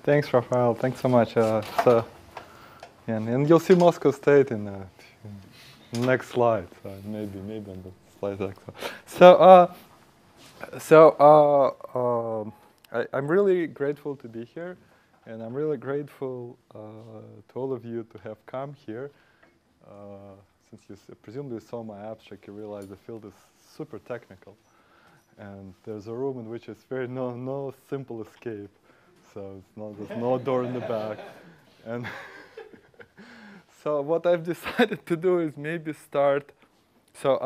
Thanks, Raphael. Thanks so much. And you'll see Moscow State in the next slide. Maybe on the slide next. I'm really grateful to be here, and I'm really grateful to all of you to have come here. Since you presumably saw my abstract, you realize the field is super technical, and there's a room in which it's no simple escape. So there's no door in the back, and so what I've decided to do is maybe start. So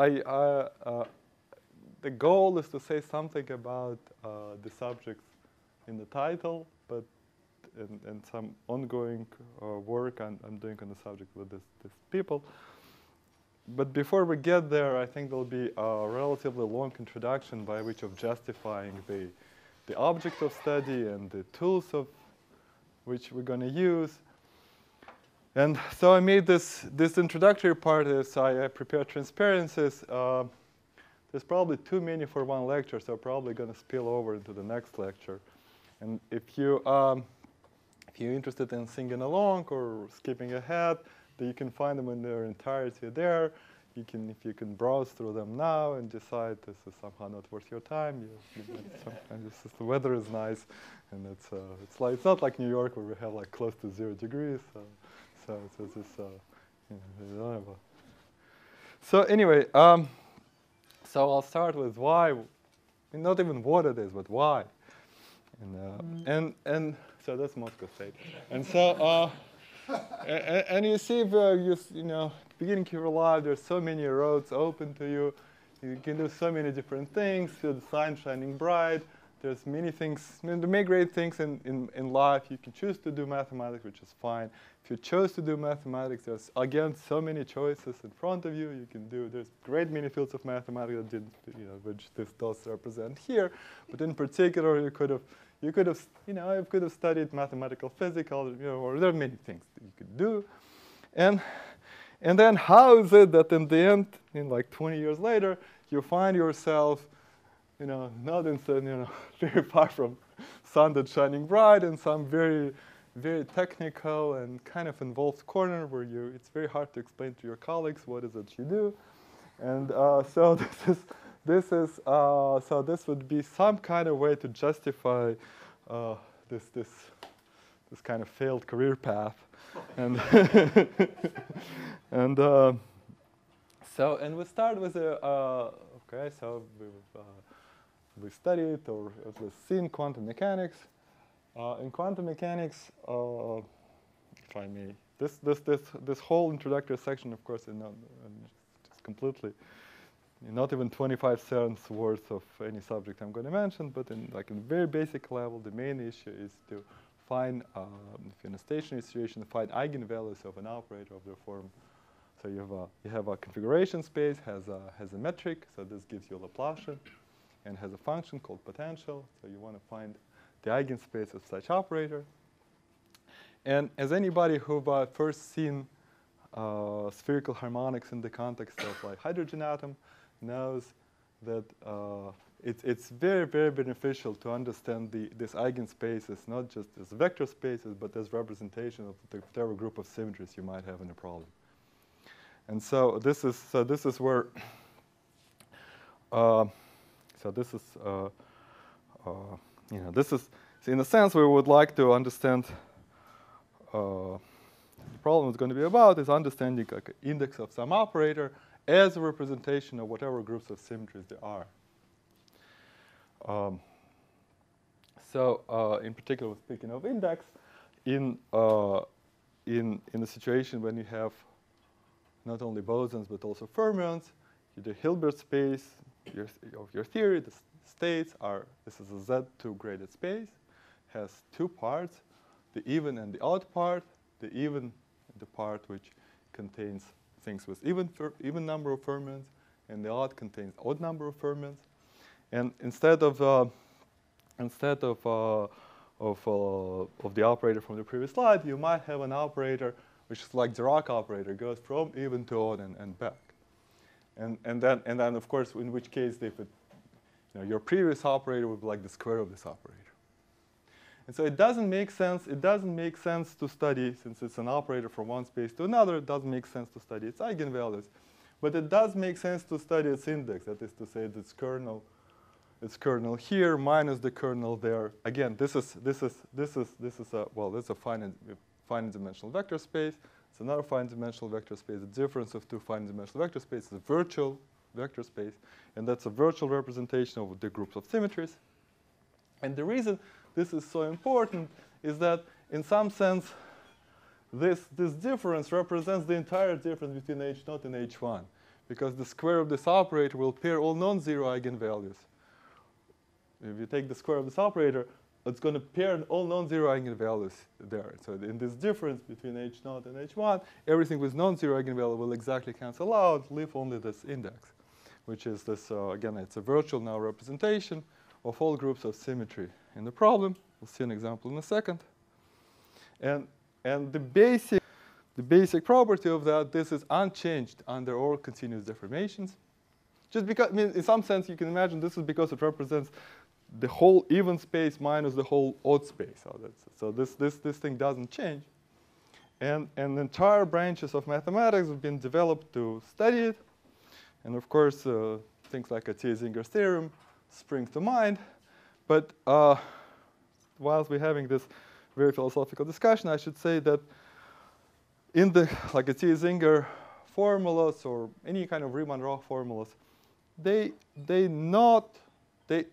the goal is to say something about the subjects in the title, but and some ongoing work I'm doing on the subject with these people. But before we get there, I think there'll be a relatively long introduction by which of justifying the object of study and the tools of which we're going to use. And so I made this introductory part is I prepared transparencies. There's probably too many for one lecture, so I'm probably going to spill over into the next lecture. And if you're interested in singing along or skipping ahead, then you can find them in their entirety there. If you can browse through them now and decide this is somehow not worth your time. The weather is nice, and it's not like New York where we have like close to 0 degrees. So anyway, so I'll start with why, not even what it is, but why. And so that's Moscow State. And so and you see, beginning of your life, there's so many roads open to you. You can do so many different things. Feel the sun shining bright. There's many things, many great things in life. You can choose to do mathematics, which is fine. If you chose to do mathematics, there's again so many choices in front of you. You can do. There's great many fields of mathematics that didn't, which this does represent here. But in particular, you could have studied mathematical physics, or there are many things that you could do. And then how is it that in the end, like 20 years later, you find yourself, not in very far from sun that's shining bright in some very, very technical and kind of involved corner where it's very hard to explain to your colleagues what is it you do. And so this would be some kind of way to justify this kind of failed career path, and and we start with we studied or at least seen quantum mechanics. In quantum mechanics, if I may, this whole introductory section, of course, is just completely. Not even 25 cents worth of any subject I'm going to mention, but in very basic level, the main issue is to find, in a stationary situation, find eigenvalues of an operator of the form. So you have a configuration space has a metric, so this gives you a Laplacian, and has a function called potential. So you want to find the eigenspace of such operator. And as anybody who've first seen spherical harmonics in the context of like hydrogen atom knows that it's very, very beneficial to understand this eigenspaces not just as vector spaces, but as representation of whatever group of symmetries you might have in a problem. And so this is where in a sense we would like to understand. The problem is going to be about is understanding like an index of some operator as a representation of whatever groups of symmetries there are. In particular, speaking of index, in a situation when you have not only bosons but also fermions, the Hilbert space of your theory, the states are, this is a Z2 graded space, has two parts, the even and the odd part. The even, the part which contains things with even number of fermions, and the odd contains odd number of fermions. And instead of the operator from the previous slide, you might have an operator which is like Dirac operator, goes from even to odd and back. And then of course, in which case, if your previous operator would be like the square of this operator. And so it doesn't make sense. It doesn't make sense to study, since it's an operator from one space to another, it doesn't make sense to study its eigenvalues. But it does make sense to study its index. That is to say, its kernel here minus the kernel there. Again, this is a finite dimensional vector space. It's another finite dimensional vector space. The difference of two finite dimensional vector spaces is a virtual vector space, and that's a virtual representation of the groups of symmetries. And the reason this is so important is that, in some sense, this difference represents the entire difference between H0 and H1, because the square of this operator will pair all non-zero eigenvalues. If you take the square of this operator, it's going to pair all non-zero eigenvalues there. So in this difference between H0 and H1, everything with non-zero eigenvalue will exactly cancel out, leave only this index, which is this, again, it's a virtual now representation of all groups of symmetry in the problem. We'll see an example in a second. And the basic property of that, this is unchanged under all continuous deformations. Just because, I mean, in some sense, you can imagine this is because it represents the whole even space minus the whole odd space. So this thing doesn't change. And entire branches of mathematics have been developed to study it. And of course, things like Atiyah-Zinger's theorem spring to mind. But whilst we're having this very philosophical discussion, I should say that in the Atiyah-Zinger formulas or any kind of Riemann-Roch formulas, they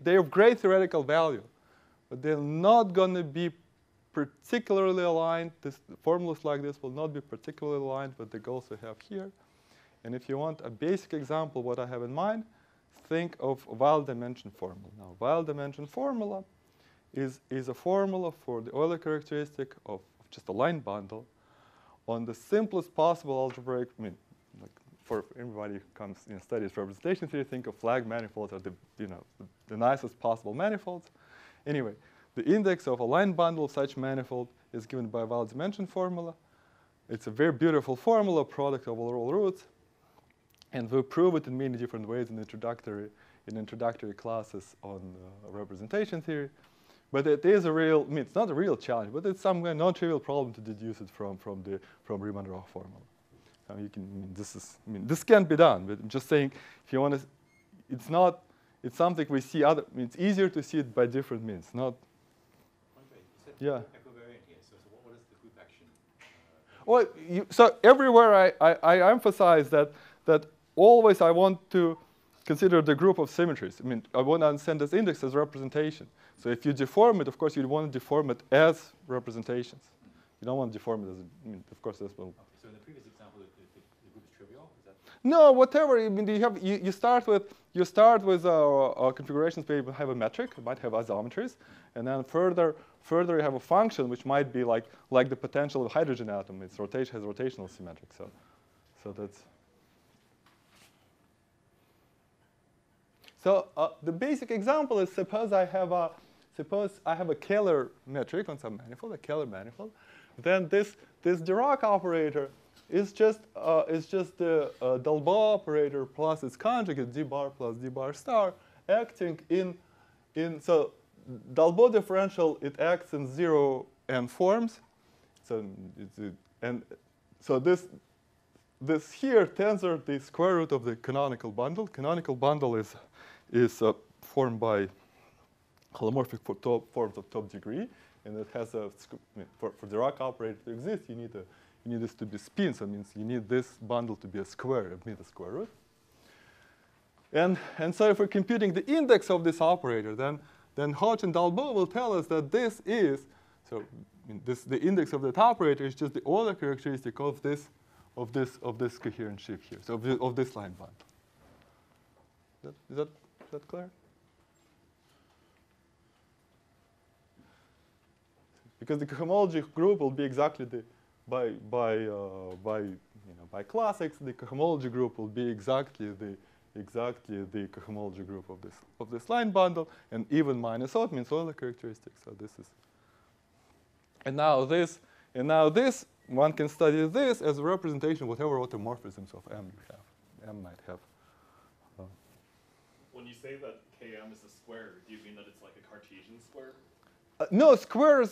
have great theoretical value, but they're not going to be particularly aligned. Formulas like this will not be particularly aligned with the goals we have here. And if you want a basic example, what I have in mind, think of Weyl dimension formula. Now, Weyl dimension formula is a formula for the Euler characteristic of just a line bundle on the simplest possible algebraic, for everybody who studies representation theory, think of flag manifolds are the nicest possible manifolds. Anyway, the index of a line bundle of such manifold is given by Weyl dimension formula. It's a very beautiful formula, product of all roots. And we prove it in many different ways in introductory classes on representation theory. But it is it's not a real challenge, but it's some non-trivial problem to deduce it from Riemann-Roch formula. This can be done, but I'm just saying, if you want to, it's something we see it's easier to see it by different means, not. You said yeah. equivariant here, so what is the group action? Well, so everywhere I emphasize that always I want to consider the group of symmetries. I want to understand this index as representation. So if you deform it, of course, you want to deform it as representations. You don't want to deform it as, of course, this will. Okay, so in the previous example, the group is trivial? Is that? No, whatever. You start with a configuration space. You have a metric. It might have isometries, and then further you have a function which might be like the potential of a hydrogen atom. It's has rotational symmetric. So that's. So the basic example is suppose I have a Kähler metric on some manifold, a Kähler manifold. Then this Dirac operator is just the Dalbo operator plus its conjugate d bar plus d bar star acting in so Dalbo differential, it acts in 0 n forms. So this here tensor the square root of the canonical bundle. Canonical bundle is formed by holomorphic forms of top degree, and it has for Dirac operator to exist, you need this to be spin. So it means you need this bundle to be a square, a square root. And so if we're computing the index of this operator, then Hodge and Dalbo will tell us that this is the index of that operator is just the Euler characteristic of this coherent sheaf here, so of this line bundle. Is that clear? Because the cohomology group will be exactly by classics, the cohomology group will be exactly the cohomology group of this line bundle, and even minus odd means Euler characteristics. So this is, and now this one can study this as a representation of whatever automorphisms of M you have, M might have. When you say that Km is a square, do you mean that it's like a Cartesian square? No, square is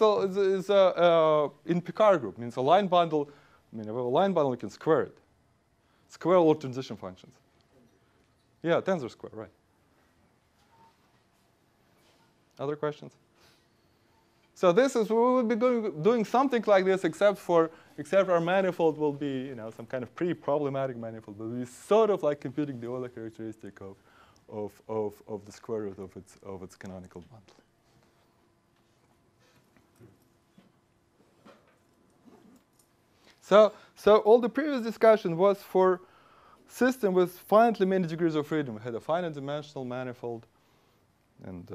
in Picard group. Means a line bundle. I mean, if you have a line bundle, you can square it. Square all transition functions. Yeah, tensor square, right. Other questions? So this is, we will be doing something like this, except our manifold will be, some kind of pretty problematic manifold. But we sort of like computing the Euler characteristic of the square root of its canonical bundle. So all the previous discussion was for system with finitely many degrees of freedom. We had a finite dimensional manifold and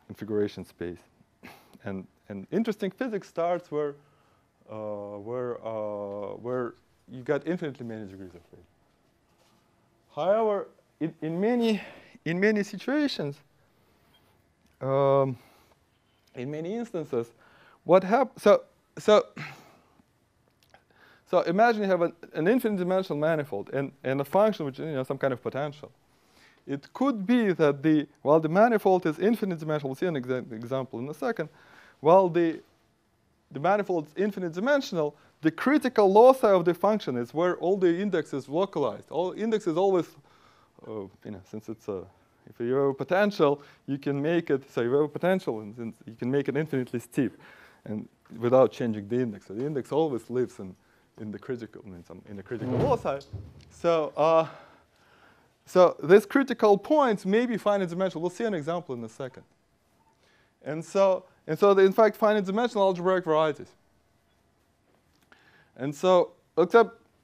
configuration space. And interesting physics starts where you got infinitely many degrees of freedom. However, in many situations, in many instances, what happens? So imagine you have an infinite dimensional manifold and a function which is some kind of potential. It could be that while the manifold is infinite dimensional, we'll see an example in a second, while the manifold is infinite dimensional, the critical loci of the function is where all the index is localized. All index is always, since it's if you have a potential, you can make it, so you have a potential, and you can make it infinitely steep, and without changing the index. So the index always lives in the critical loci. So these critical points may be finite dimensional. We'll see an example in a second. And so in fact, finite dimensional algebraic varieties. And so,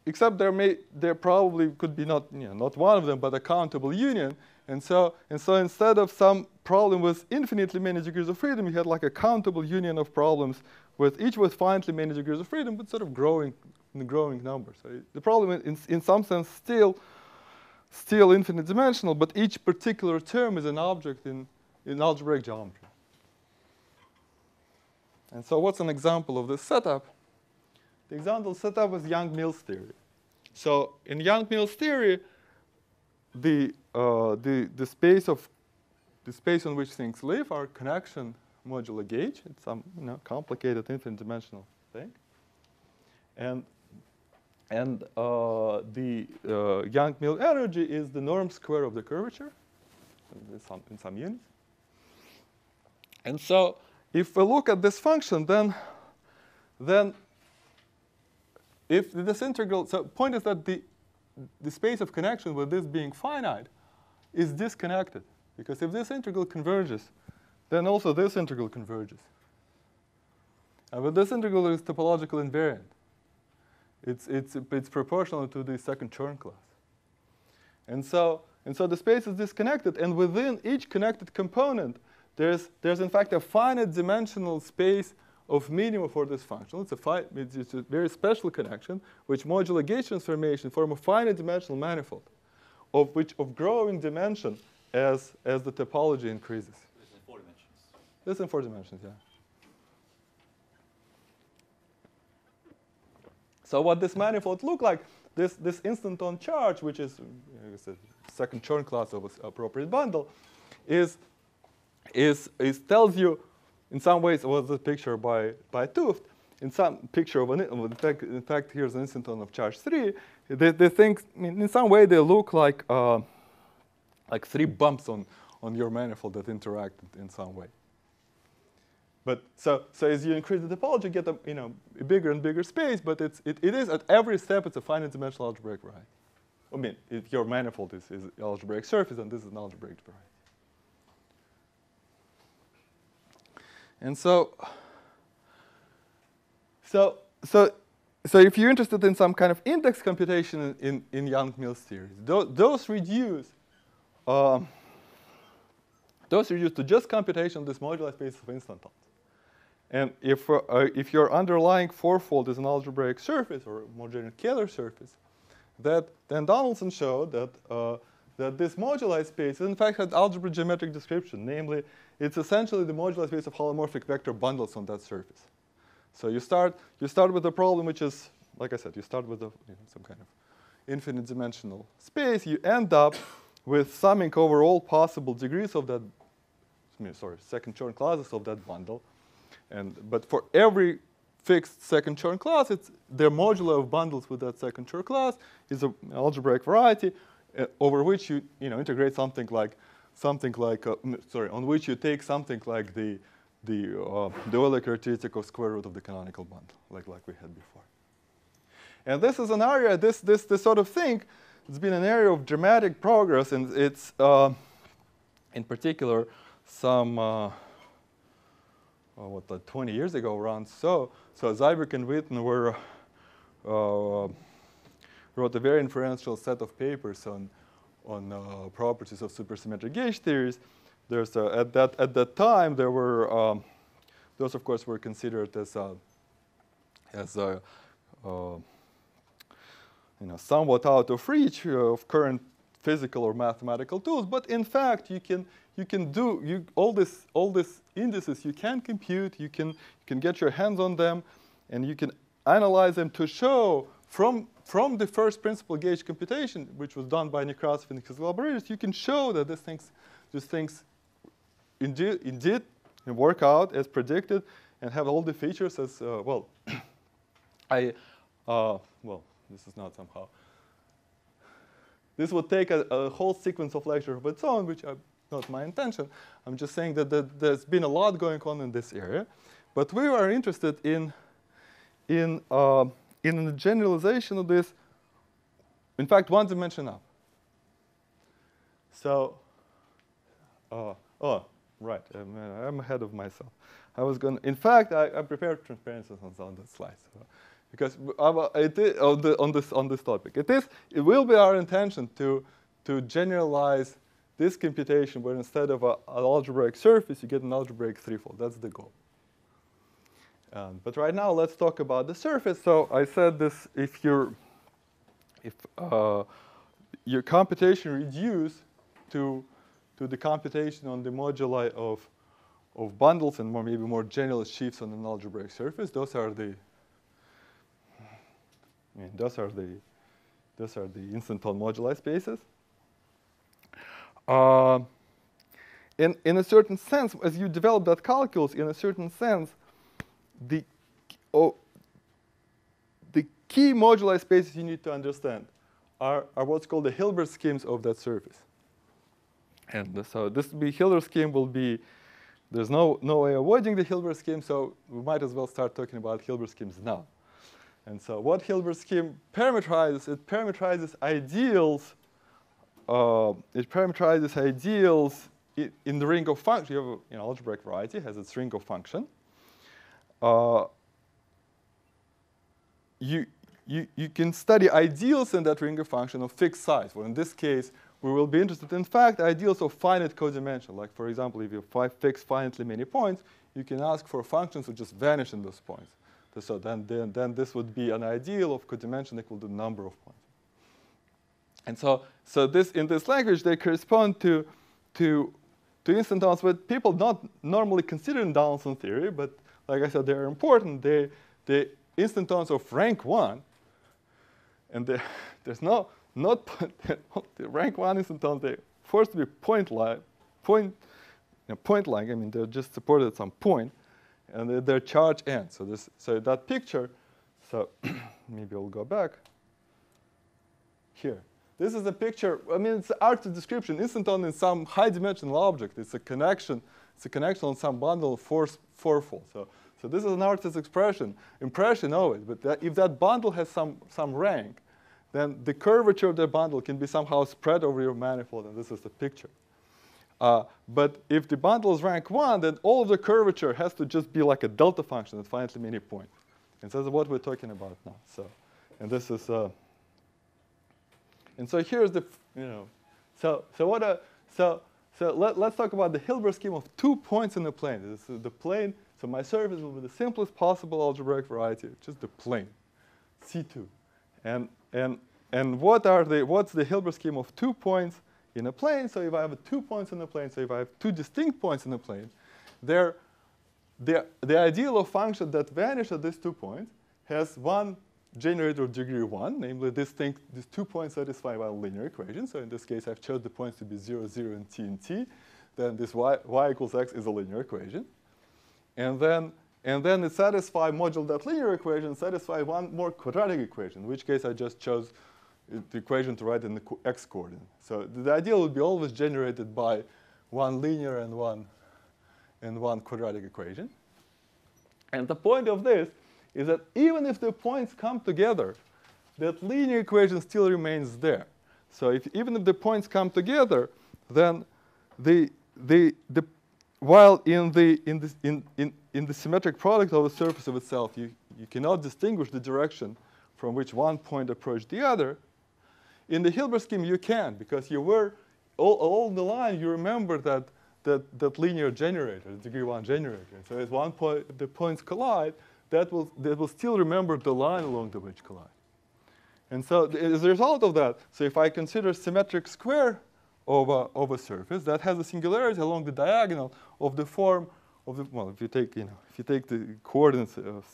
except there probably could be not one of them, but a countable union. And so instead of some problem with infinitely many degrees of freedom, you had like a countable union of problems each with finitely many degrees of freedom, but sort of growing in growing numbers. So the problem in some sense still infinite dimensional, but each particular term is an object in algebraic geometry. And so what's an example of this setup? The example setup is Young-Mills theory. So in Young-Mills theory, the space on which things live are connection modulo gauge. It's some complicated infinite dimensional thing. And the Young-Mills energy is the norm square of the curvature in some units. And so if we look at this function, then if this integral, so the point is that the space of connection with this being finite is disconnected. Because if this integral converges, then also this integral converges. But this integral is topological invariant. It's proportional to the second Chern class. And so the space is disconnected, and within each connected component, there's in fact a finite dimensional space of minima for this function. It's a very special connection, which modulo gauge transformation form a finite dimensional manifold, of growing dimension as the topology increases. This is in 4 dimensions. This is in 4 dimensions, yeah. So what this manifold look like? This instanton charge, which is a second Chern class of an appropriate bundle, tells you, in some ways, it was a picture by Tuft. In some picture of in fact, here's an instanton of charge 3. The things, in some way, they look like 3 bumps on your manifold that interact in some way. But so as you increase the topology, you get a bigger and bigger space. But it is at every step, it's a finite dimensional algebraic variety. I mean, if your manifold is algebraic surface, and this is an algebraic variety. And so if you're interested in some kind of index computation in Young-Mills theory, those reduce to just computation of this moduli space of instantons. And if your underlying fourfold is an algebraic surface or a more general Kähler surface, then Donaldson showed that this moduli space in fact had algebraic geometric description. Namely, it's essentially the moduli space of holomorphic vector bundles on that surface. So you start with a problem which is, like I said, you start with some kind of infinite dimensional space. You end up with summing over all possible degrees of that second Chern classes of that bundle. But for every fixed second Chern class, their modulo of bundles with that second Chern class is an algebraic variety over which you integrate on which you take something like the Euler characteristic of square root of the canonical bundle, like we had before. And this is an area, this sort of thing, it's been an area of dramatic progress, and it's in particular some 20 years ago around. So Zyberg and Witten wrote a very influential set of papers on properties of supersymmetric gauge theories. There's at that time there were those of course were considered as somewhat out of reach of current physical or mathematical tools, but in fact you can do all these indices you can compute, you can get your hands on them, and you can analyze them to show from the first principal gauge computation, which was done by Nekrasov and his collaborators, you can show that these things indeed work out as predicted and have all the features as well. This is not somehow. This would take a whole sequence of lectures of its own, which not my intention. I'm just saying that there's been a lot going on in this area, but we are interested in the generalization of this. In fact, one dimension up. So, right, I'm ahead of myself. I was going. In fact, I prepared transparencies on that slide. So, because on this topic, it will be our intention to generalize this computation, where instead of an algebraic surface, you get an algebraic threefold. That's the goal. But right now, let's talk about the surface. So I said this: if your computation reduce to the computation on the moduli of bundles and maybe more general sheaves on an algebraic surface, those are the instanton moduli spaces. In a certain sense, as you develop that calculus, in a certain sense, the key moduli spaces you need to understand are what's called the Hilbert schemes of that surface. And so this Hilbert scheme will be, there's no way avoiding the Hilbert scheme, so we might as well start talking about Hilbert schemes now. And so what Hilbert scheme parameterizes, it parameterizes ideals. In the ring of functions. You have an algebraic variety, has its ring of function. You can study ideals in that ring of function of fixed size. Well, in this case, we will be interested in fact ideals of finite codimension. Like for example, if you fix finitely many points, you can ask for functions which just vanish in those points. So then this would be an ideal of codimension equal to the number of points. And so this in this language they correspond to instantons, but people not normally consider in Donaldson theory, but like I said, they're important. The instantons of rank 1, and there's not the rank 1 instantons. They're forced to be point-like. I mean, they're just supported at some point, and they're charge n. So that picture. So maybe I'll go back here. This is a picture. I mean, it's an artist description. Instanton in some high-dimensional object. It's a connection. It's a connection on some bundle of fourfold. So this is an artist's impression of it. But if that bundle has some rank, then the curvature of the bundle can be somehow spread over your manifold, and this is the picture. But if the bundle is rank 1, then all of the curvature has to just be like a delta function at finitely many points. And so that's what we're talking about now. And this is. And so here's the, let's talk about the Hilbert scheme of 2 points in the plane. This is the plane. So my surface will be the simplest possible algebraic variety, just the plane, C2. And what's the Hilbert scheme of 2 points in a plane? So if I have 2 points in the plane, so if I have 2 distinct points in the plane, the ideal of function that vanish at these 2 points has one generator of degree 1, namely these 2 points satisfy one linear equation. So in this case, I've chosen the points to be 0, 0, and t. then this y equals x is a linear equation. And then it satisfies modulo that linear equation, satisfies one more quadratic equation, in which case I just chose the equation to write in the x coordinate. So the ideal would be always generated by one linear and one quadratic equation. And the point of this is that even if the points come together, that linear equation still remains there. So even if the points come together, then while in the symmetric product of the surface of itself, you cannot distinguish the direction from which one point approached the other. In the Hilbert scheme, you can, because you were along the line. You remember that linear generator, the degree 1 generator. So at one point the points collide, that will still remember the line along the which collide. And so as a result of that, so if I consider symmetric square of a surface that has a singularity along the diagonal of the form of the, well, if you take the coordinates of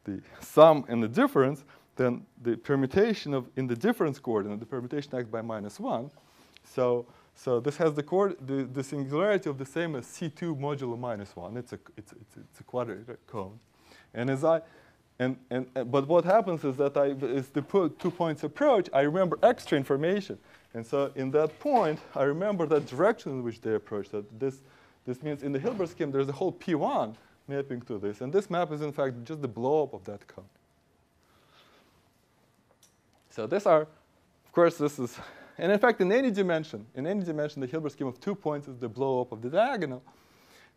the sum and the difference, then the permutation in the difference coordinate, the permutation acts by -1. So this has the singularity of the same as C2 modulo -1. It's a quadratic cone. And but what happens is that as the 2 points approach, I remember extra information. And so in that point, I remember that direction in which they approach. That this means in the Hilbert scheme, there's a whole P1 mapping to this. And this map is, in fact, just the blow-up of that cone. So these are, of course, this is, and in fact, in any dimension, the Hilbert scheme of 2 points is the blow-up of the diagonal.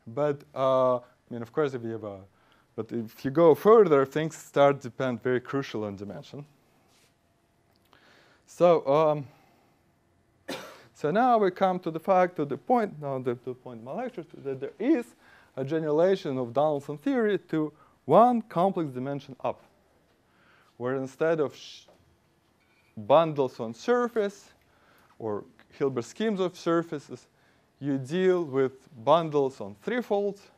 But, I mean, of course, but if you go further, things start to depend very crucial on dimension. So now we come to the point of my lecture, that there is a generalization of Donaldson theory to one complex dimension up, where instead of bundles on surface or Hilbert schemes of surfaces, you deal with bundles on threefolds,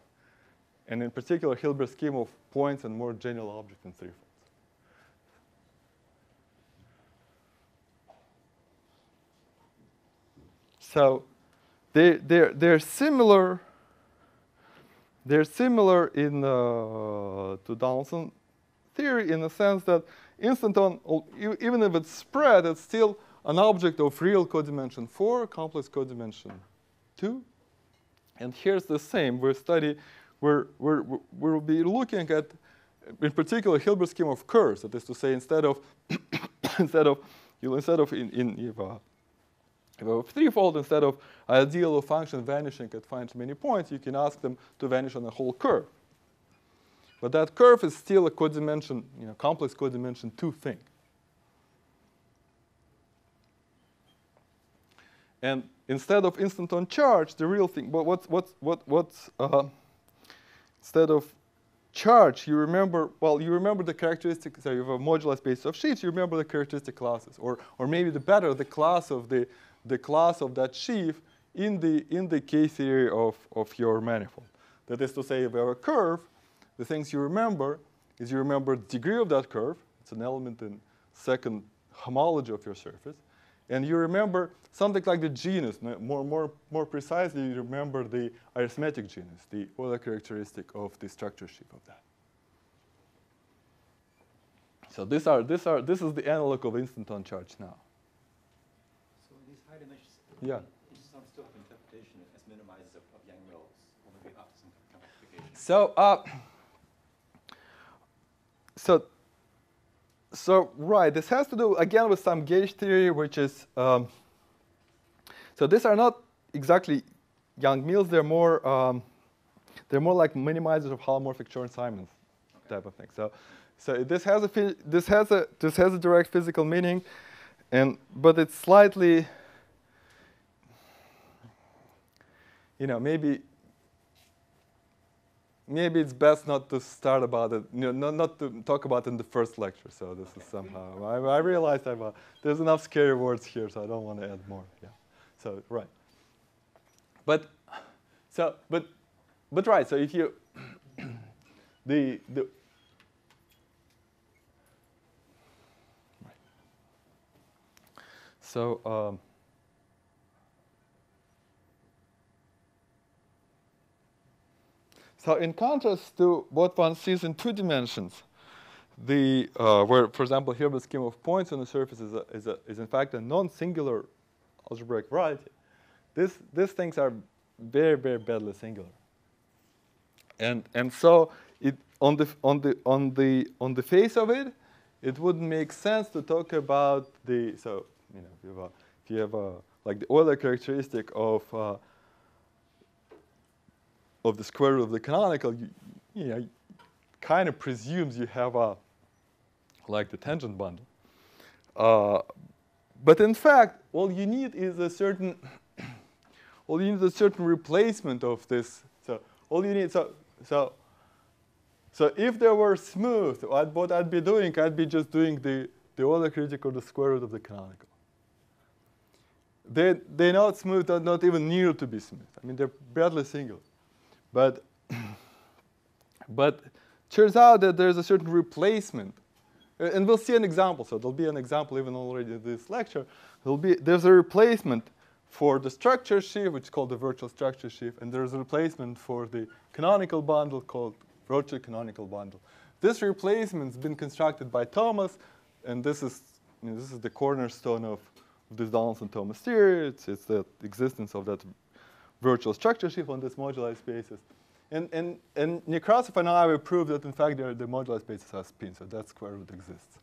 and in particular, Hilbert scheme of points and more general objects in threefolds. So they're similar. They're similar to Donaldson theory in the sense that instanton, even if it's spread, it's still an object of real codimension 4, complex codimension 2. And here's the same. We'll be looking at, in particular, Hilbert scheme of curves. That is to say, instead of threefold, instead of ideal of function vanishing at finite many points, you can ask them to vanish on a whole curve. But that curve is still a codimension, complex codimension 2 thing. And instead of instanton charge, the real thing. But instead of charge, you remember the characteristics. So you have a modular space of sheaves. You remember the characteristic classes, or maybe the class of that sheaf in the K theory of your manifold. That is to say, if you have a curve, the things you remember is you remember the degree of that curve. It's an element in second homology of your surface. And you remember something like the genus. More precisely, you remember the arithmetic genus, the Euler characteristic of the structure sheaf of that. So this is the analog of instanton charge now. So these high dimensions, yeah. This is some still of interpretation as minimizers of Yang-Mills, or maybe after some complication. So right, this has to do again with some gauge theory, which is so these are not exactly Yang-Mills. They're more like minimizers of holomorphic Chern-Simons type of thing. So this has a direct physical meaning, but it's slightly, maybe it's best not to start about it, not to talk about it in the first lecture. So this is somehow, I realized there's enough scary words here, so I don't want to add more. Yeah. So right. But right. So if you right. So So in contrast to what one sees in 2 dimensions, where, for example, Hilbert scheme of points on the surface is in fact a non-singular algebraic variety. These things are very, very badly singular. And so on the face of it, it wouldn't make sense to talk about if you have like the Euler characteristic of the square root of the canonical, kind of presumes you have like the tangent bundle. But in fact, all you need is a certain replacement of this. So all you need so if they were smooth, what I'd be doing, I'd be just doing the Euler characteristic of the square root of the canonical. They're not smooth, not even near to be smooth. I mean, they're badly singular. But turns out that there's a certain replacement. And we'll see an example. So there'll be an example even already in this lecture. There's a replacement for the structure sheaf, which is called the virtual structure sheaf. And there's a replacement for the canonical bundle called virtual canonical bundle. This replacement's been constructed by Thomas. And this is the cornerstone of this Donaldson-Thomas theory. It's the existence of that virtual structure sheaf on this moduli spaces. And Nekrasov and I will prove that in fact the moduli spaces have spin, so that square root exists.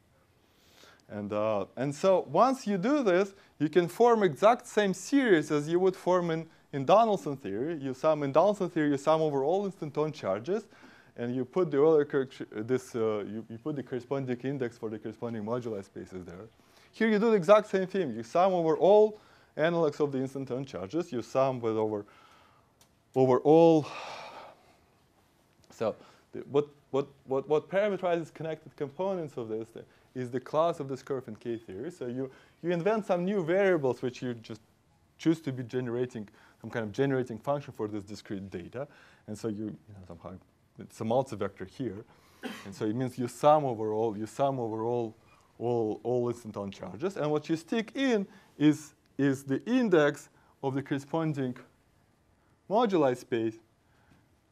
And so once you do this, you can form exact same series as you would form in Donaldson theory. In Donaldson theory, you sum over all instanton charges, and you put the Euler you put the corresponding index for the corresponding moduli spaces there. Here you do the exact same thing. You sum over all analogs of the instanton charges. You sum with over all. So what parameterizes connected components of this is the class of this curve in K theory. So you invent some new variables which you just choose to be generating some kind of generating function for this discrete data. And so somehow it's a multivector here. And so it means you sum over all instanton charges. And what you stick in is the index of the corresponding moduli space,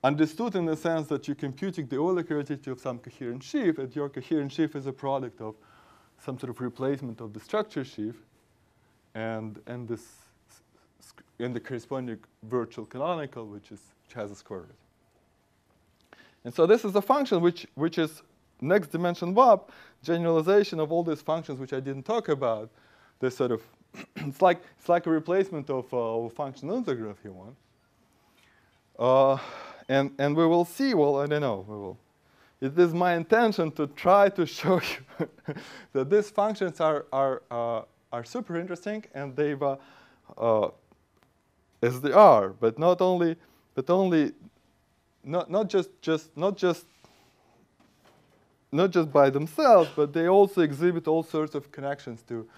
understood in the sense that you're computing the Euler characteristic of some coherent sheaf, and your coherent sheaf is a product of some sort of replacement of the structure sheaf and the corresponding virtual canonical, which has a square root. And so this is a function which is next dimension WAP, generalization of all these functions which I didn't talk about. This sort of it's like a replacement of a functional integral if you want. And we will see. Well, I don't know. We will. It is my intention to try to show you that these functions are super interesting, and they've as they are, but not just by themselves, but they also exhibit all sorts of connections to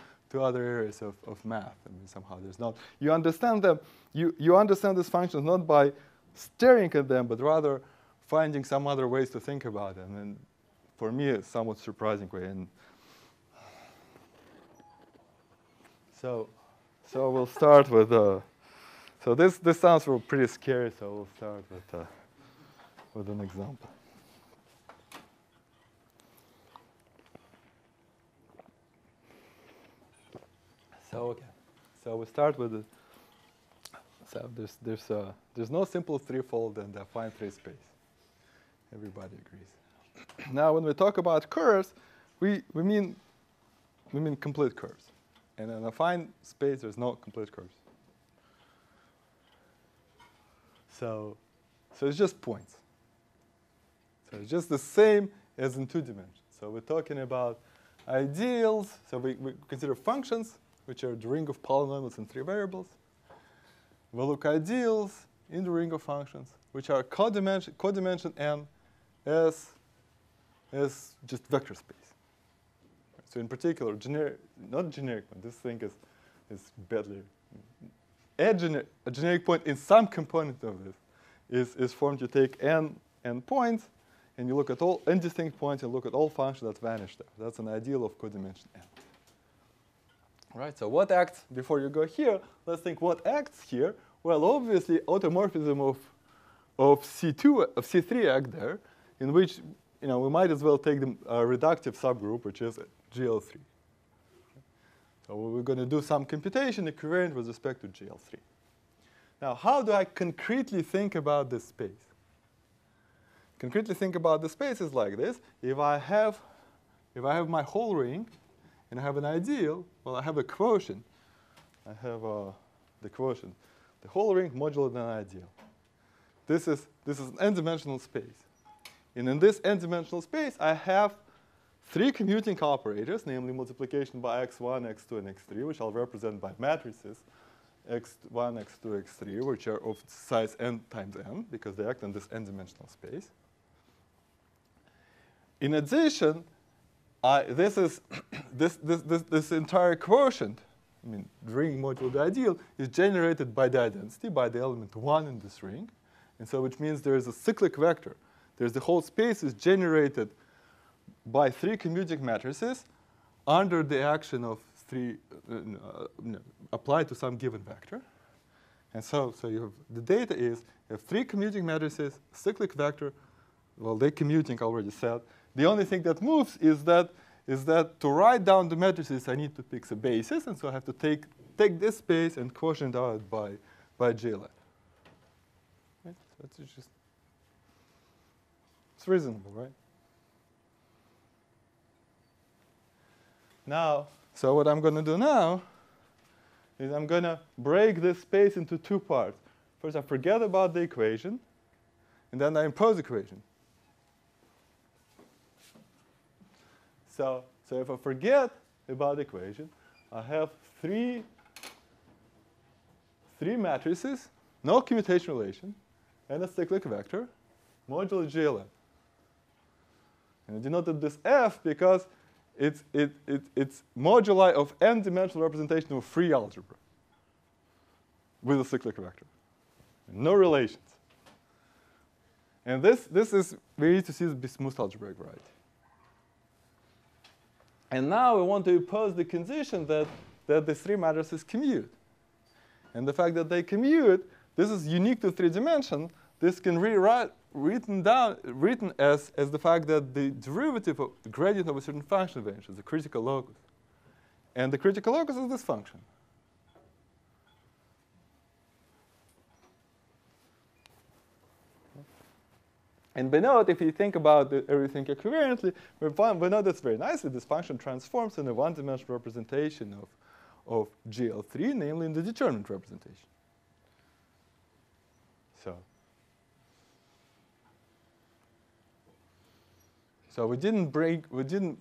other areas of math. I mean, somehow there's not. You understand them. You understand these functions not by staring at them, but rather finding some other ways to think about them. And for me, a somewhat surprising way. And so we'll start with. So this sounds pretty scary. So we'll start with an example. So we start with. So there's no simple threefold and affine three space. Everybody agrees. Now, when we talk about curves, we mean complete curves, and in a affine space, there's no complete curves. So it's just points. So it's just the same as in 2 dimensions. So we're talking about ideals. So we consider functions, which are the ring of polynomials in 3 variables. We look ideals in the ring of functions, which are codimension n as just vector space. So in particular, not generic point. This thing is badly. A generic point in some component of this is formed. You take n points, and you look at all n distinct points, and look at all functions that vanish there. That's an ideal of codimension n. Right, so what acts, before you go here, let's think what acts here. Well, obviously, automorphism of C3 act there, in which we might as well take the reductive subgroup, which is GL3. So we're going to do some computation equivalent with respect to GL3. Now, how do I concretely think about this space? Concretely think about the space is like this. If I have my whole ring and I have an ideal, well, I have a quotient. I have the quotient. The whole ring modulo an ideal. This is an n-dimensional space. And in this n-dimensional space, I have three commuting operators, namely multiplication by x1, x2, and x3, which I'll represent by matrices x1, x2, x3, which are of size n times n, because they act in this n-dimensional space. In addition, this entire quotient, the ring modulo the ideal, is generated by the identity, by the element 1 in this ring. And so which means there is a cyclic vector. There's the whole space is generated by three commuting matrices under the action of three applied to some given vector. And so you have the data is you have three commuting matrices, cyclic vector. Well, they're commuting already said. The only thing that moves is that to write down the matrices, I need to pick a basis, and so I have to take this space and quotient out by GLN. Right? So it's reasonable, right? Now, so what I'm going to do now is I'm going to break this space into two parts. First, I forget about the equation, and then I impose the equation. So if I forget about the equation, I have three matrices, no commutation relation, and a cyclic vector, modulo GLN. And I denoted this F because it's moduli of n-dimensional representation of free algebra with a cyclic vector. No relations. And this is, we need to see the smooth algebraic variety. And now we want to impose the condition that the three matrices commute. And the fact that they commute, this is unique to 3 dimension. This can be written as the fact that the derivative of the gradient of a certain function vanishes, the critical locus. And the critical locus is this function. And we note, if you think about everything equivalently, we know this very nicely. This function transforms in a one-dimensional representation of GL3, namely in the determinant representation. So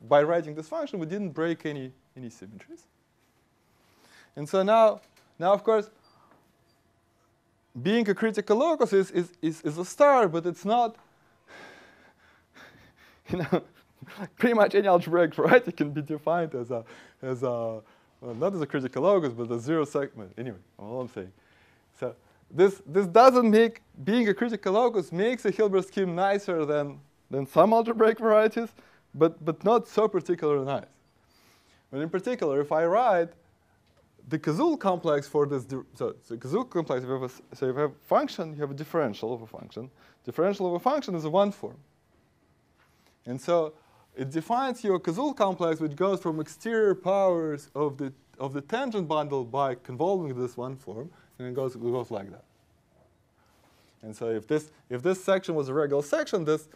by writing this function, we didn't break any symmetries. And so now of course, being a critical locus is a star, but it's not, pretty much any algebraic variety can be defined as well, not as a critical locus, but a zero segment. Anyway, all I'm saying. So this doesn't make, being a critical locus makes a Hilbert scheme nicer than some algebraic varieties, but not so particularly nice. But in particular, if I write the Kazul complex for this, so Kazul complex, if you have a function, you have a differential of a function. Differential of a function is a one form. And so it defines your Kazul complex, which goes from exterior powers of the tangent bundle by convolving this one form, and it goes like that. And so if this section was a regular section, this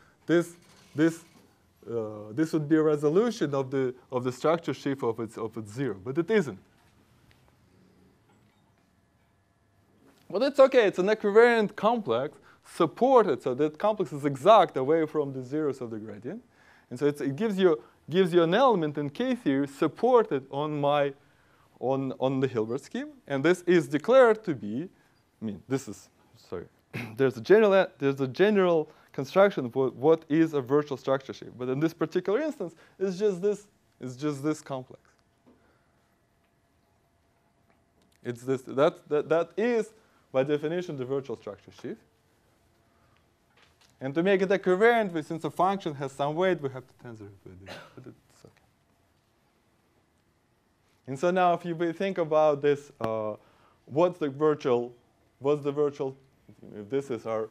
would be a resolution of the structure sheaf of its zero, but it isn't. But it's okay. It's an equivariant complex supported, so that complex is exact away from the zeros of the gradient, and so it gives you an element in K-theory supported on the Hilbert scheme, and this is declared to be. There's a general construction of what is a virtual structure sheaf, but in this particular instance, it's just this complex. It's this that is by definition the virtual structure sheaf. And to make it equivariant, since a function has some weight, we have to tensor it with it. But it's okay. And so now, if you think about this, what's the virtual? If this is our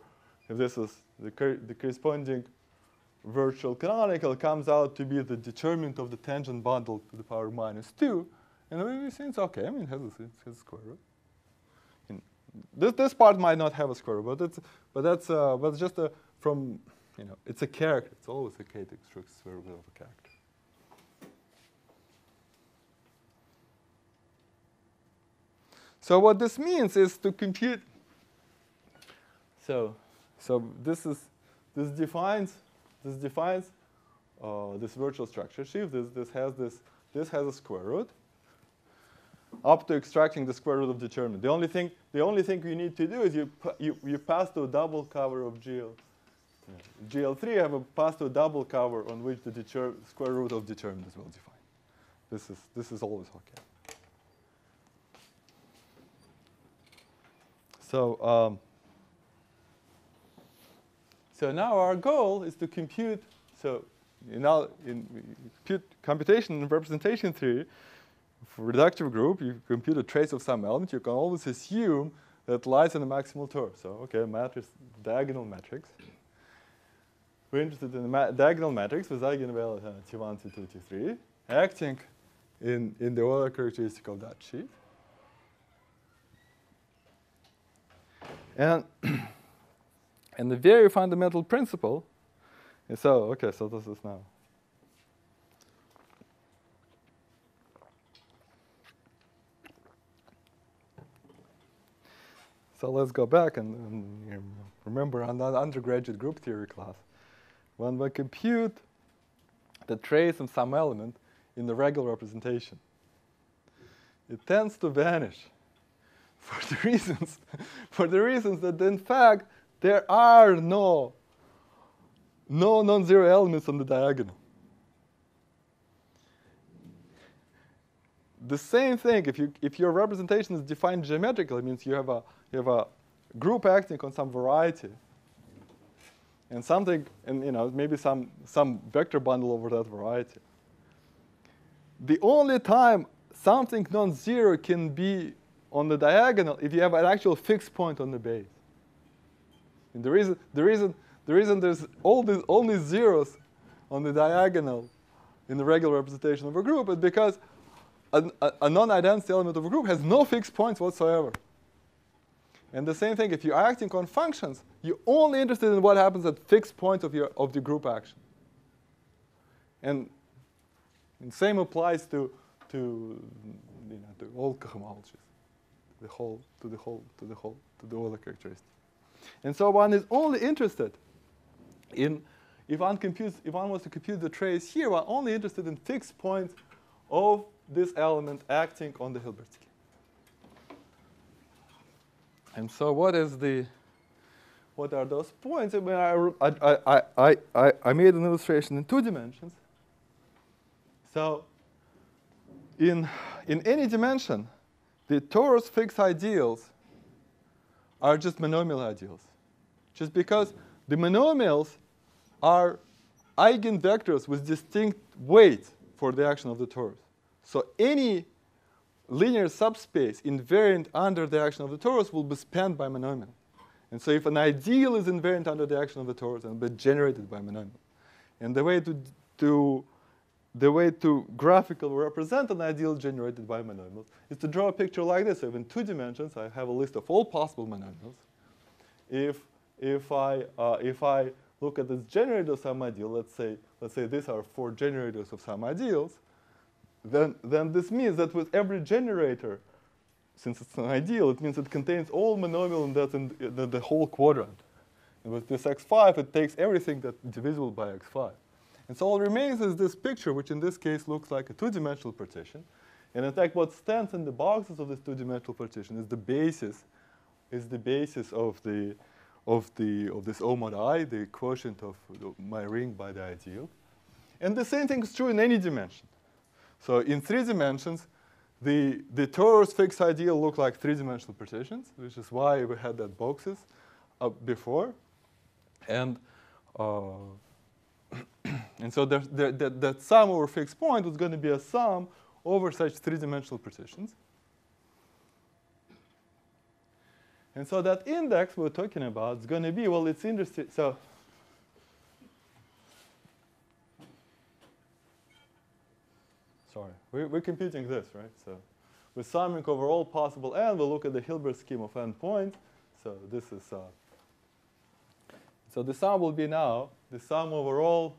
if this is the corresponding virtual canonical, comes out to be the determinant of the tangent bundle to the power -2, and we see it's okay. I mean, it has a square root. And this part might not have a square root, but that's just from, it's a character. It's always a chaotic square root of a character. So what this means is to compute. So this defines this virtual structure sheaf. This has a square root up to extracting the square root of determinant. The only thing you need to do is you pass to a double cover of GL3 have a pass to a double cover on which the square root of determinant is well defined. This is always okay. So now our goal is to compute. So in computation and representation theory, for reductive group, you compute a trace of some element. You can always assume that lies in a maximal torus. So matrix, diagonal matrix. We're interested in a diagonal matrix with eigenvalue T1, T2, T3, acting in the Euler characteristic of that sheaf. And the very fundamental principle is so this is now. So let's go back and remember on that undergraduate group theory class, when we compute the trace of some element in the regular representation, it tends to vanish for the reasons that in fact there are no non-zero elements on the diagonal. The same thing, if your representation is defined geometrically, it means you have a group acting on some variety, and maybe some vector bundle over that variety. The only time something non-zero can be on the diagonal if you have an actual fixed point on the base. And the reason there's only zeros on the diagonal in the regular representation of a group is because a non-identity element of a group has no fixed points whatsoever. And the same thing, if you're acting on functions, you're only interested in what happens at fixed points of the group action. And same applies to all cohomologies, to the Euler characteristic. And so one is only interested in, if one wants to compute the trace here, one only interested in fixed points of this element acting on the Hilbert scheme. And so what are those points? I mean, I made an illustration in 2 dimensions. So in any dimension, the torus fixed ideals are just monomial ideals. Just because the monomials are eigenvectors with distinct weight for the action of the torus. So any linear subspace invariant under the action of the torus will be spanned by monomial. And so if an ideal is invariant under the action of the torus, it will be generated by monomial. And the way to graphically represent an ideal generated by monomials is to draw a picture like this. So in 2 dimensions, I have a list of all possible monomials. If I look at this generator of some ideal, let's say these are 4 generators of some ideals, then this means that with every generator, since it's an ideal, it means it contains all monomial and that's in the whole quadrant. And with this x5, it takes everything that's divisible by x5. And so all remains is this picture, which in this case looks like a 2-dimensional partition. And in fact, what stands in the boxes of this 2-dimensional partition is the basis of this O mod I, the quotient of my ring by the ideal. And the same thing is true in any dimension. So in 3 dimensions, the torus fixed ideal look like 3-dimensional partitions, which is why we had that boxes before. And so that sum over fixed point was going to be a sum over such 3-dimensional partitions. And so that index we're talking about is going to be, well, it's interesting. So sorry, we're computing this, right? So we're summing over all possible n. We'll look at the Hilbert scheme of n points. So this is so the sum will be now the sum over all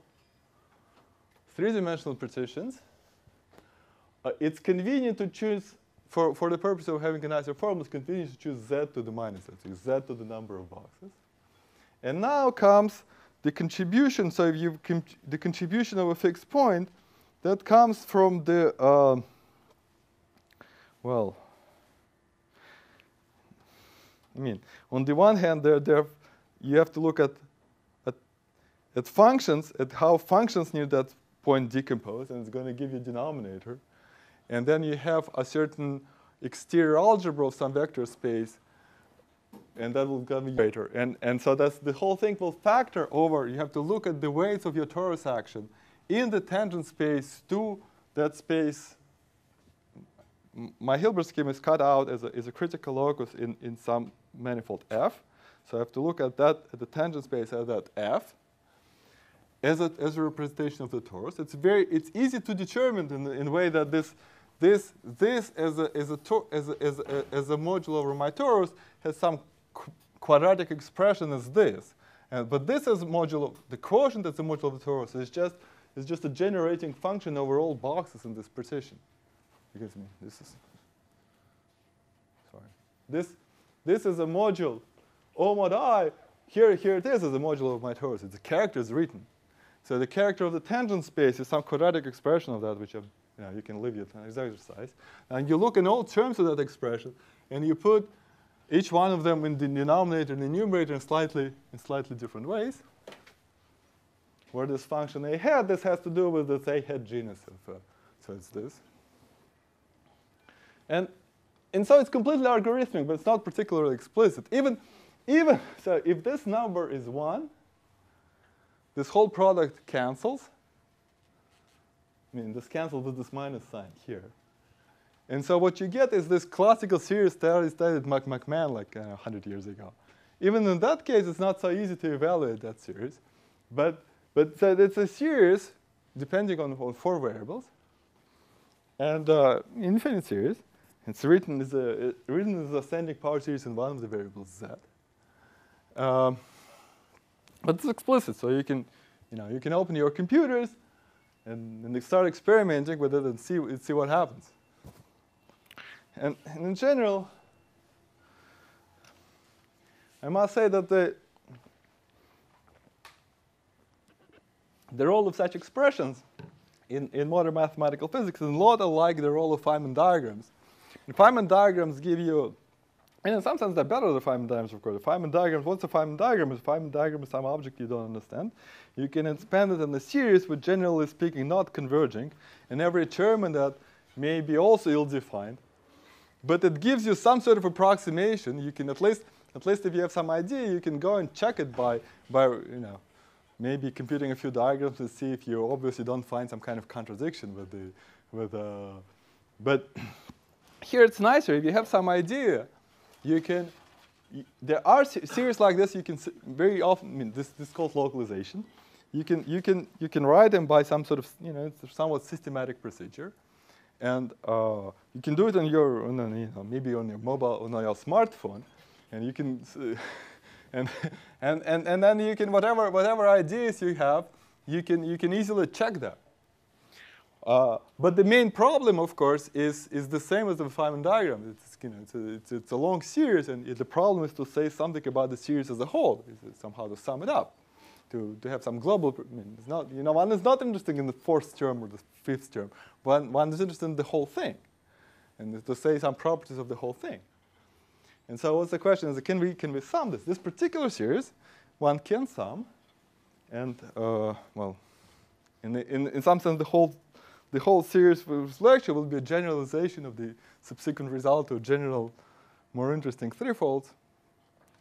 three-dimensional partitions. It's convenient to choose, for the purpose of having a nicer form, it's convenient to choose z to the minus z, so z to the number of boxes. And now comes the contribution. So if you the contribution of a fixed point, that comes from the well, I mean, on the one hand, you have to look at functions, at how functions near that point decompose, and it's going to give you a denominator. And then you have a certain exterior algebra of some vector space, and that will give you later. And so that's the whole thing will factor over. You have to look at the weights of your torus action in the tangent space to that space. My Hilbert scheme is cut out as a critical locus in some manifold F. So I have to look at that, at the tangent space as that F, as a representation of the torus. It's easy to determine in a way that this as a modulo over my torus has some quadratic expression as this. But this is modulo, the quotient as a modulo of the torus is just a generating function over all boxes in this partition. Because this is sorry. This is a module O mod I. Here it is as a modulo of my torus. It's the character is written. So the character of the tangent space is some quadratic expression of that, which you can leave it as exercise. And you look in all terms of that expression, and you put each one of them in the denominator and the numerator in slightly different ways. Where this function A hat, this has to do with this A hat genus of, so it's this. And so it's completely algorithmic, but it's not particularly explicit. Even so, if this number is 1, this whole product cancels. I mean, this cancels with this minus sign here. And so what you get is this classical series studied McMahon like 100 years ago. Even in that case, it's not so easy to evaluate that series. But so it's a series depending on 4 variables. And infinite series. It's written as ascending power series in one of the variables z. But it's explicit, so you can open your computers and start experimenting with it and see what happens. And in general, I must say that the role of such expressions in modern mathematical physics is a lot alike the role of Feynman diagrams. And Feynman diagrams give you, and in some sense they're better than Feynman diagrams, of course. The Feynman diagrams, what's a Feynman diagram? A Feynman diagram is some object you don't understand. You can expand it in a series with, generally speaking, not converging, and every term in that may be also ill-defined. But it gives you some sort of approximation. You can at least if you have some idea, you can go and check it by maybe computing a few diagrams and see if you obviously don't find some kind of contradiction but here it's nicer. If you have some idea, you can. There are series like this. You can very often. I mean, this is called localization. You can write them by some sort of it's a somewhat systematic procedure, and you can do it on your maybe on your mobile on your smartphone, and you can and then you can whatever ideas you have, you can easily check that. But the main problem, of course, is the same as the Feynman diagram. It's a long series, and the problem is to say something about the series as a whole, somehow to sum it up, to have some global. I mean, it's not one is not interested in the 4th term or the 5th term. One is interested in the whole thing, and to say some properties of the whole thing. And so, what's the question? Is can we sum this? This particular series, one can sum, and well, in some sense, the whole series for this lecture will be a generalization of the subsequent result of general, more interesting threefolds.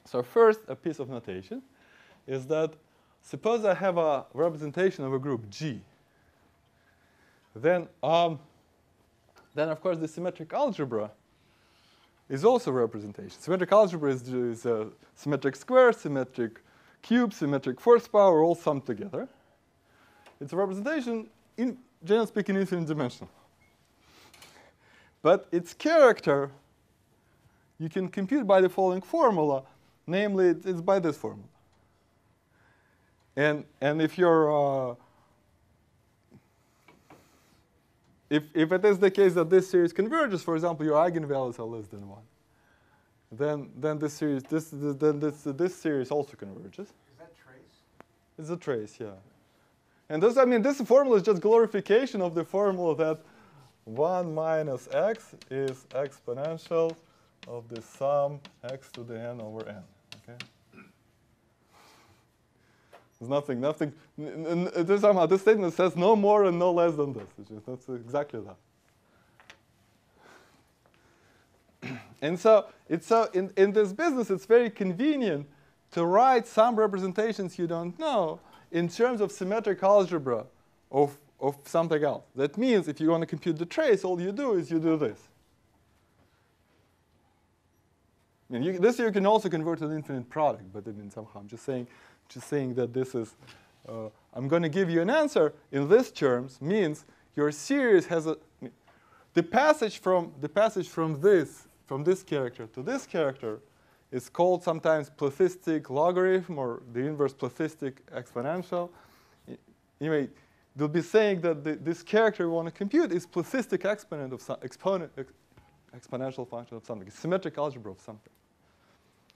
So first, a piece of notation is that suppose I have a representation of a group G. Then of course, the symmetric algebra is also a representation. Symmetric algebra is symmetric square, symmetric cube, symmetric first power, all summed together. It's a representation, in generally speaking, infinite dimensional. But its character you can compute by the following formula, namely it's by this formula. And if you're if it is the case that this series converges, for example, your eigenvalues are less than 1, then this series this series also converges. Is that trace? It's a trace, yeah. And this, I mean, this formula is just glorification of the formula that 1 minus x is exponential of the sum x to the n over n. Okay. There's nothing. Somehow this statement says no more and no less than this. That's exactly that. And so in this business, it's very convenient to write some representations you don't know in terms of symmetric algebra of something else. That means if you want to compute the trace, all you do is you do this. I mean, this you can also convert to an infinite product, but I mean somehow I'm just saying that this is. I'm going to give you an answer in these terms means your series has the passage from this character to this character is called sometimes plethistic logarithm or the inverse plethistic exponential. Anyway, they'll be saying that this character we want to compute is plethistic exponent of some exponential function of something, it's symmetric algebra of something.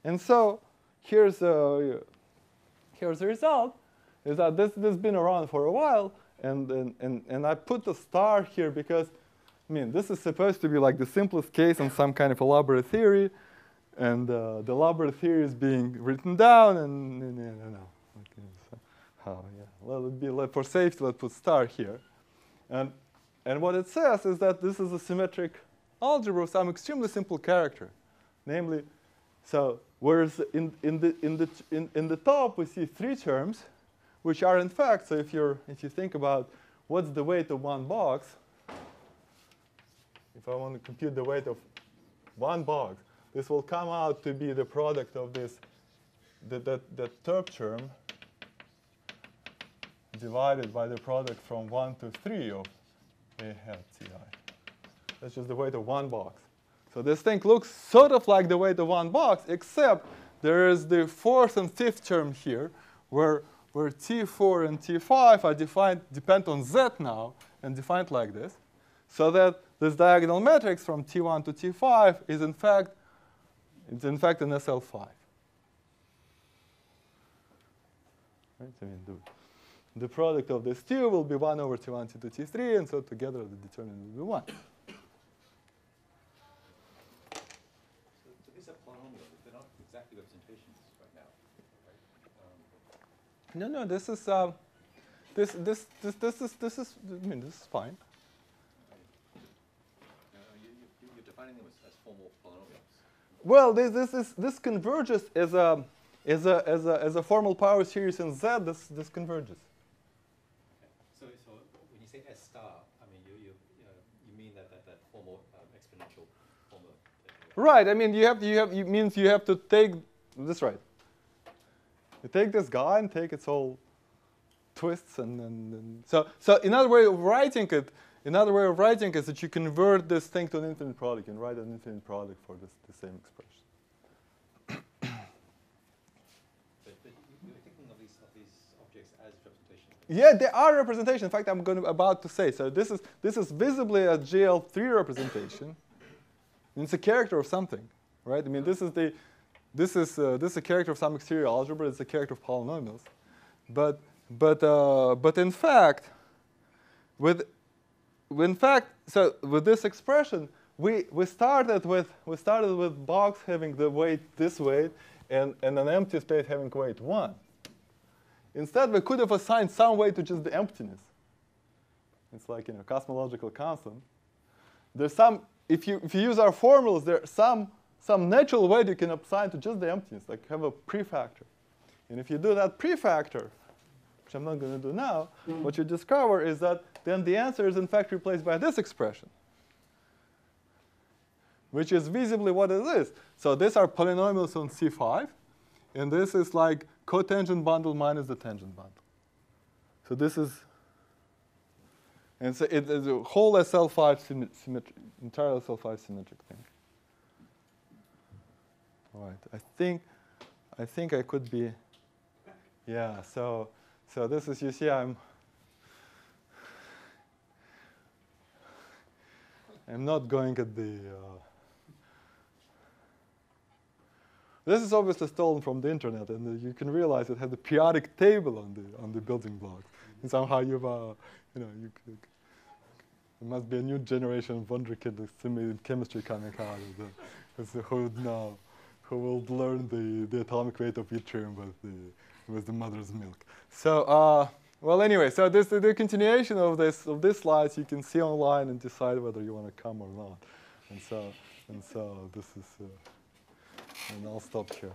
And so here's the result, is that this has been around for a while, and I put the star here because, I mean, this is supposed to be like the simplest case on some kind of elaborate theory, and the elaborate theory is being written down, and for safety, let's put star here. And what it says is that this is a symmetric algebra of some extremely simple character. Namely, so whereas in the top we see 3 terms, which are in fact, so if you think about what's the weight of one box, if I want to compute the weight of one box, this will come out to be the product of this, the third term divided by the product from 1 to 3 of a hat Ci. That's just the weight of one box. So this thing looks sort of like the weight of one box, except there is the 4th and 5th term here, where T4 and T5 are depend on Z now, and defined like this, so that this diagonal matrix from T1 to T5 is in fact an SL5. Right? I mean, the product of these two will be 1 over T1, T2, T3, and so together the determinant will be 1. So these are polynomials. They're not exactly representations right now, right? No, this is I mean, this is fine. You're defining them as formal polynomials. Well, this converges as a formal power series in Z. This converges. So when you say S star, I mean you mean that formal exponential formula. Right. I mean it means you have to take this right. You take this guy and take its whole twists and so another way of writing it is that you convert this thing to an infinite product and write an infinite product for the same expression. But you're thinking of these objects as representations. Yeah, they are representation. In fact, I'm about to say. So this is visibly a GL3 representation. And it's a character of something, right? I mean, this is a character of some exterior algebra. It's a character of polynomials, but in fact, with this expression, we started with box having the weight this weight and an empty space having weight 1. Instead, we could have assigned some weight to just the emptiness. It's like cosmological constant. There's some if you use our formulas, there's some natural weight you can assign to just the emptiness, like have a prefactor. And if you do that prefactor, which I'm not going to do now, what you discover is that then the answer is in fact replaced by this expression. which is visibly what it is. So these are polynomials on C5, and this is like cotangent bundle minus the tangent bundle. So this is, and so it is a whole SL5 symmetric, entire SL5 symmetric thing. All right, I think I could be, yeah. So this is, you see, I'm not going at the. This is obviously stolen from the internet, and you can realize it has a periodic table on the building blocks. And somehow you've, there must be a new generation of wonderkind in chemistry coming out of who will learn the atomic weight of yttrium with the mother's milk. So well, anyway, so this the continuation of this slides you can see online and decide whether you want to come or not. And so this is, and I'll stop here.